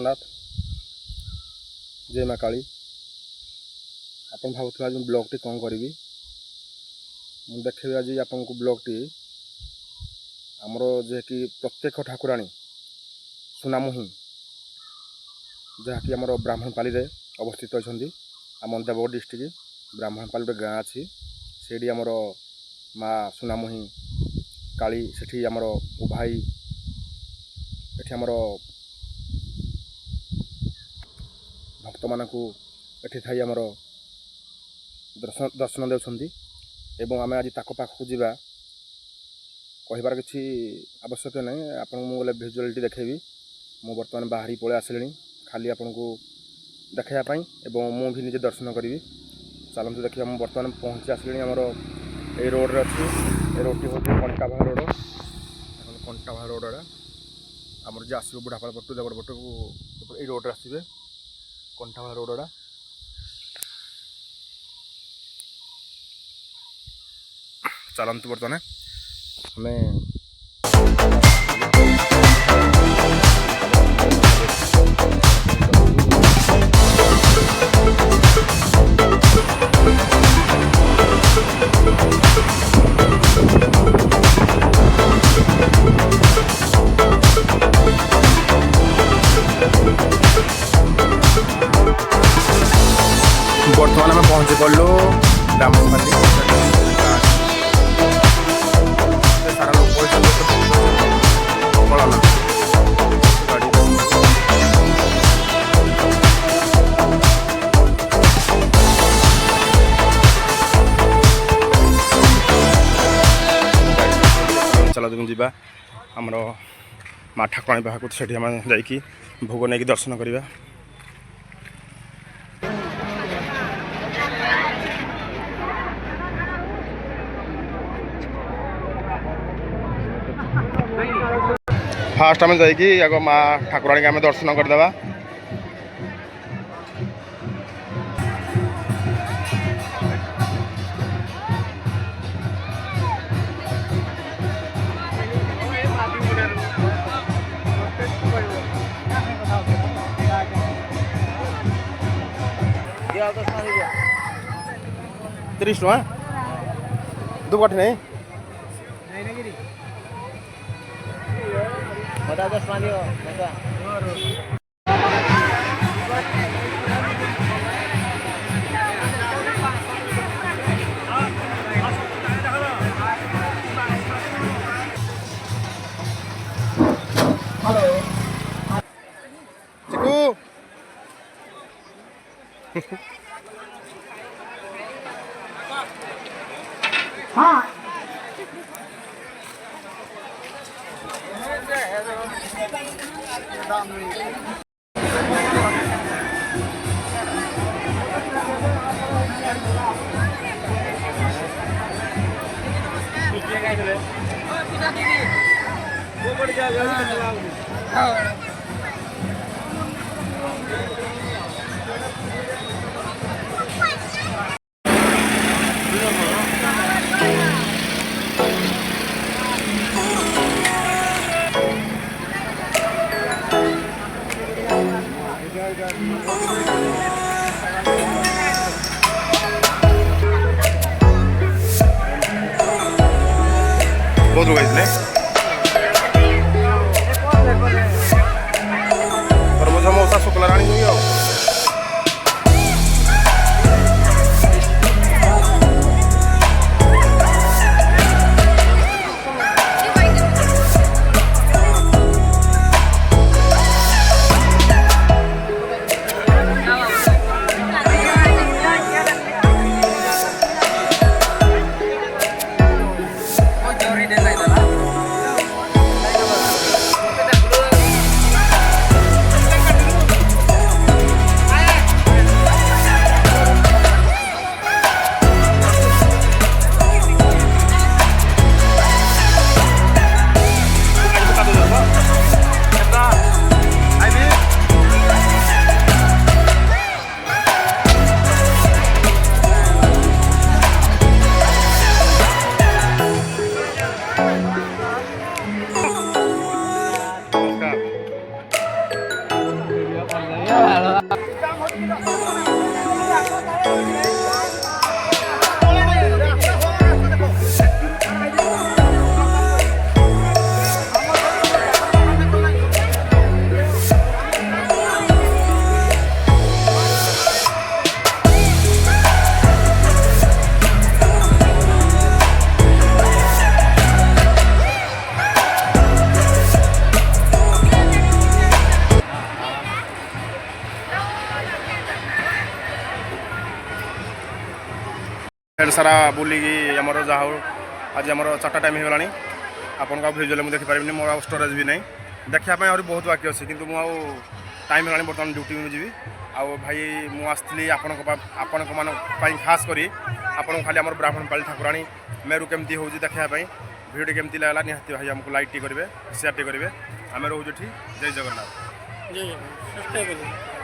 जगन्नाथ जय माँ काली आपन भावुथिबा आज ब्लॉग टी कौन करी मुझे देखेबी आज आपन को ब्लॉग टी आमर जे कि प्रत्येक ठाकुराणी सुनामुही जहाँकि आमर ब्राह्मणपाली रे अवस्थित अच्छा आम देवगढ़ डिस्ट्रिक्ट ब्राह्मणपाली गोटे गाँ अच्छी से आमर माँ सुनामुही काली से आमर भाई ये आमर भक्त मानक एठी थाई आमर दर्शन देउछंदी एवं आम आज ताक पाखक जावा कहबार किसी आवश्यक नहीं आपन मुझे भिजुआलिटी देखेबी मु बर्तमान बाहरी पळे आसलिनी खाली आपन को देखाइबा एवं मु भी निजे दर्शन करी चलते देखिए मुझे बर्तमान पहुँची आसलिनी आमर ए रोड रे अच्छी ए रोड टी हूँ कंटाभा रोड कंटाभा रोड आमर जे आसो बुढ़ापाल पटू देवगढ़ पटू ये रोड रे आसबे कंटाभा रोड चलते बर्तमान हमें बर्तमान आम पहुँची पड़लु ब्राह्मणपाली सारा लोग पड़ाना चल तुम जा आमर माँ ठाकुराणी पाखक से जाकि भोग नहीं दर्शन करवा फास्ट आम जाकि माँ ठाकुराणी आम दर्शन करदेवा तीस टका दो कठ नहीं बता 10 मान लियो हेलो चिकू हाँ बहुत लोग इसने तरबूज समोसा शुक्ला रानी हुई हो हेड सारा बुलिकी आमर जहाँ हो आज आम 4टा टाइम हो गलानी आपन भिजुआल मुझे देखिपारे मोर स्टोरेज भी नहीं देखापी आहरी बहुत बाकी अच्छे कि टाइम होगा बर्तमान ड्यूटी में जी आओ भाई मुझे आपण मान खास करी आपन खाली आम ब्राह्मणपाली ठाकुराणी मेरु केमती हो देखापी भिडियो केमती लगला निहाती भाई आमको लाइक टी करेंगे शेयर टी करेंगे आम रोचे जय जगन्नाथ। जय जगन्नाथ। सब्सक्राइब करें।